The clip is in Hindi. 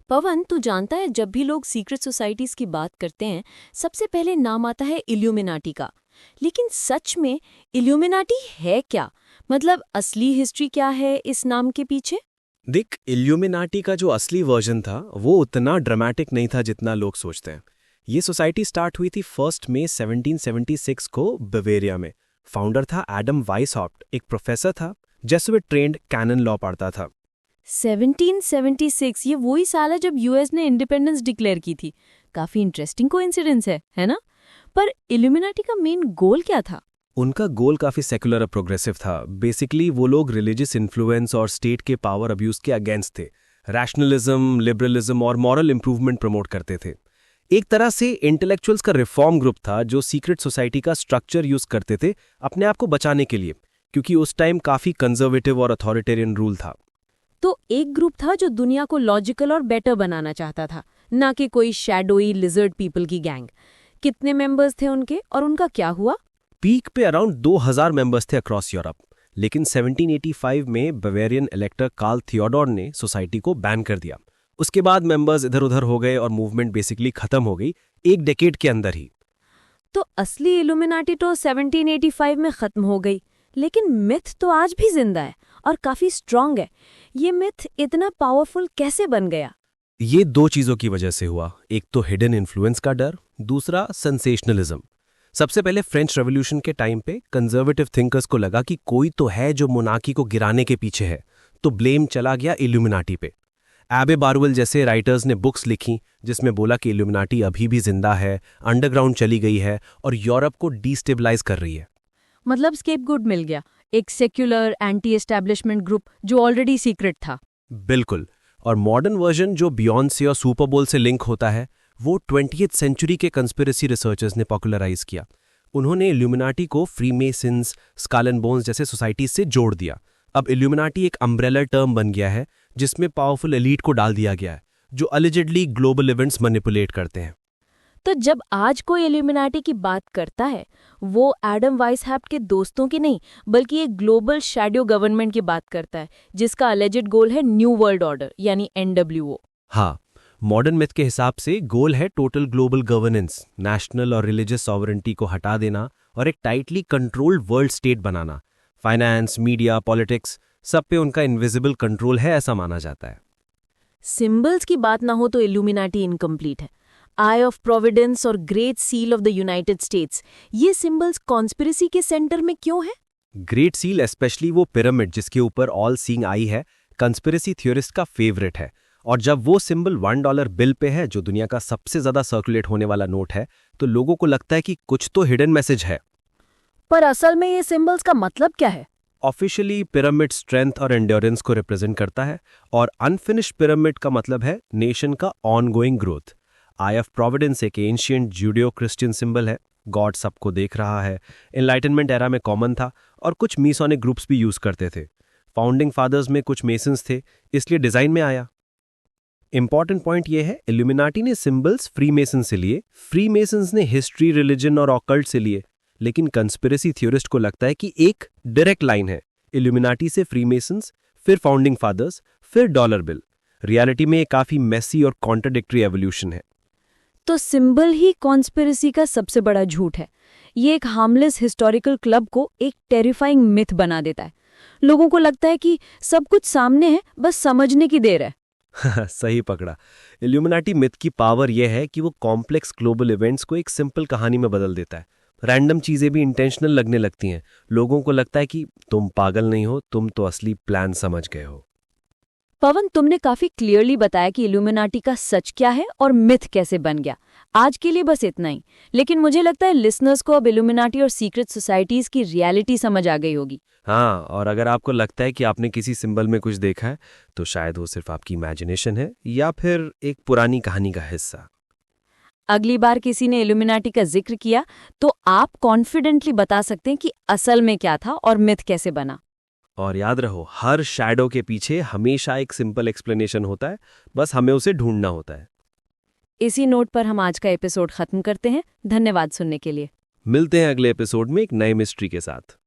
पवन, तू जानता है जब भी लोग सीक्रेट सोसाइटीज की बात करते हैं सबसे पहले नाम आता है इल्यूमिनाटी का। लेकिन सच में इल्यूमिनाटी है क्या? मतलब असली हिस्ट्री क्या है इस नाम के पीछे? देख, इल्यूमिनाटी का जो असली वर्जन था वो उतना ड्रामेटिक नहीं था जितना लोग सोचते हैं। ये सोसाइटी स्टार्ट हुई थी 1 मई 1776 को बवेरिया में। फाउंडर था एडम वाइसहॉफ्ट, एक प्रोफेसर था, जेसुइट ट्रेंड, कैनन लॉ पढ़ता था। 1776 ये वही साल है जब यूएस ने इंडिपेंडेंस डिक्लेयर की थी। काफी इंटरेस्टिंग कोइंसिडेंस है ना? पर इल्यूमिनाटी का मेन गोल क्या था? उनका गोल काफी सेकुलर और प्रोग्रेसिव था। बेसिकली वो लोग रिलीजियस इन्फ्लुएंस और स्टेट के पावर अब्यूज के अगेंस्ट थे। रैशनलिज्म, लिबरलिज्म और मॉरल इंप्रूवमेंट प्रमोट करते थे। एक तरह से इंटेलेक्चुअल्स का रिफॉर्म ग्रुप था जो सीक्रेट सोसाइटी का स्ट्रक्चर यूज करते थे अपने आप को बचाने के लिए, क्योंकि उस टाइम काफी कंजर्वेटिव और अथॉरिटेरियन रूल था। तो एक ग्रुप था जो दुनिया को लॉजिकल और बेटर बनाना चाहता था, ना कि कोई शैडोई लिजर्ड पीपल की गैंग। कितने मेंबर्स थे उनके और उनका क्या हुआ? पीक पे अराउंड 2000 मेंबर्स थे अक्रॉस यूरोप। लेकिन 1785 में बवेरियन इलेक्टर कार्ल थियोडोर ने सोसाइटी को बैन कर दिया। उसके बाद मेंबर्स इधर उधर हो गए और मूवमेंट बेसिकली खत्म हो गई, एक डेकेड के अंदर ही। तो असली इल्यूमिनाटी तो 1785 में खत्म हो गई, लेकिन मिथ तो आज भी जिंदा है और काफी स्ट्रांग है। ये मिथ इतना पावरफुल कैसे बन गया? ये दो चीजों की वजह से हुआ। एक तो हिडन इन्फ्लुएंस का डर, दूसरा सेंसेशनलिज्म। सबसे पहले फ्रेंच रेवोल्यूशन के टाइम पे कंजर्वेटिव थिंकर्स को लगा कि कोई तो है जो मोनार्की को गिराने के पीछे है, तो ब्लेम चला गया इल्यूमिनाटी पे। एबे बारुएल जैसे राइटर्स ने बुक्स लिखी जिसमें बोला कि इल्यूमिनाटी अभी भी जिंदा है, अंडरग्राउंड चली गई है और यूरोप को डिस्टेबलाइज कर रही है। मतलब स्केपगोट मिल गया, एक सेक्युलर एंटी एस्टैब्लिशमेंट ग्रुप जो ऑलरेडी सीक्रेट था। बिल्कुल। और मॉडर्न वर्जन जो बियॉन्से और सुपर बोल से लिंक होता है वो 20th सेंचुरी के कंस्पिरेसी रिसर्चर्स ने पॉपुलराइज किया। उन्होंने इल्यूमिनाटी को फ्रीमेसन्स, स्कल एंड बोन्स जैसे सोसाइटीज से जोड़ दिया। अब इल्यूमिनाटी एक अम्ब्रेला टर्म बन गया है जिसमें पावरफुल एलीट को डाल दिया गया है जो अलिजेडली ग्लोबल इवेंट्स मैनिपुलेट करते हैं। तो जब आज कोई इल्यूमिनाटी की बात करता है, वो एडम वाइसहॉफ्ट के दोस्तों की नहीं बल्कि एक ग्लोबल शैडो गवर्नमेंट की बात करता है जिसका अलेजेड गोल है न्यू वर्ल्ड ऑर्डर यानी NWO। हाँ, मॉडर्न मिथ के हिसाब से गोल है टोटल ग्लोबल गवर्नेंस, नेशनल और रिलीजियस सॉवरेंटी को हटा देना और एक टाइटली कंट्रोल्ड वर्ल्ड स्टेट बनाना। फाइनेंस, मीडिया, पॉलिटिक्स, सब पे उनका इनविजिबल कंट्रोल है, ऐसा माना जाता है। सिंबल्स की बात ना हो तो इल्यूमिनाटी इनकम्प्लीट है। आई ऑफ प्रोविडेंस और great seal of the United states, ये सिंबल्स कॉन्स्पिरेसी के सेंटर में क्यों है? ग्रेट सील, स्पेशली वो पिरामिड जिसके ऊपर ऑल सीइंग आई है, कंस्पिरेसी थ्योरिस्ट का फेवरेट है। और जब वो सिंबल $1 बिल पे है जो दुनिया का सबसे ज्यादा सर्कुलेट होने वाला नोट है, तो लोगों को लगता है कि कुछ तो हिडन मैसेज है। पर असल में ये सिंबल्स का मतलब क्या है? ऑफिशियली पिरामिड स्ट्रेंथ और एंड्योरेंस को रिप्रेजेंट करता है और अनफिनिश्ड पिरामिड का मतलब है नेशन का ongoing growth. I of Providence एक एंशिएंट जूडियो क्रिश्चियन सिंबल है, गॉड सबको देख रहा है। एनलाइटनमेंट एरा में कॉमन था और कुछ मीसोनिक ग्रुप्स भी यूज करते थे। फाउंडिंग फादर्स में कुछ मेसन्स थे, इसलिए डिजाइन में आया। इंपॉर्टेंट पॉइंट यह है, इल्यूमिनाटी ने सिंबल्स फ्रीमेसन से लिए, फ्रीमेसन्स ने हिस्ट्री, रिलीजन और ऑकल्ट से लिए। लेकिन कंस्पिरेसी थ्योरिस्ट को लगता है कि एक डायरेक्ट लाइन है, इल्यूमिनाटी से फ्रीमेसन्स, फिर फाउंडिंग फादर्स, फिर $1 बिल। रियलिटी में एक काफी मेसी और कॉन्ट्रडिक्टरी एवोल्यूशन है। तो सिंबल ही कॉन्स्पिरेसी का सबसे बड़ा झूठ है। ये एक हार्मलेस हिस्टोरिकल क्लब को एक टेरिफाइंग मिथ बना देता है। लोगों को लगता है कि सब कुछ सामने है, बस समझने की देर है। सही पकड़ा। इल्यूमिनाटी मिथ की पावर यह है कि वो कॉम्प्लेक्स ग्लोबल इवेंट्स को एक सिंपल कहानी में बदल देता है। रैंडम चीजें भी इंटेंशनल लगने लगती हैं। लोगों को लगता है कि तुम पागल नहीं हो, तुम तो असली प्लान समझ गए हो। पवन, तुमने काफी क्लियरली बताया कि इल्यूमिनाटी का सच क्या है और मिथ कैसे बन गया। आज के लिए बस इतना ही, लेकिन मुझे लगता है लिसनर्स को अब इल्यूमिनाटी और सीक्रेट सोसाइटीज की रियलिटी समझ आ गई होगी। हाँ, और अगर आपको लगता है कि आपने किसी सिंबल में कुछ देखा है, तो शायद वो सिर्फ आपकी इमेजिनेशन है या फिर एक पुरानी कहानी का हिस्सा। अगली बार किसी ने इल्यूमिनाटी का जिक्र किया तो आप कॉन्फिडेंटली बता सकते हैं कि असल में क्या था और मिथ कैसे बना। और याद रहो, हर शैडो के पीछे हमेशा एक सिंपल एक्सप्लेनेशन होता है, बस हमें उसे ढूंढना होता है। इसी नोट पर हम आज का एपिसोड खत्म करते हैं। धन्यवाद सुनने के लिए। मिलते हैं अगले एपिसोड में एक नए मिस्ट्री के साथ।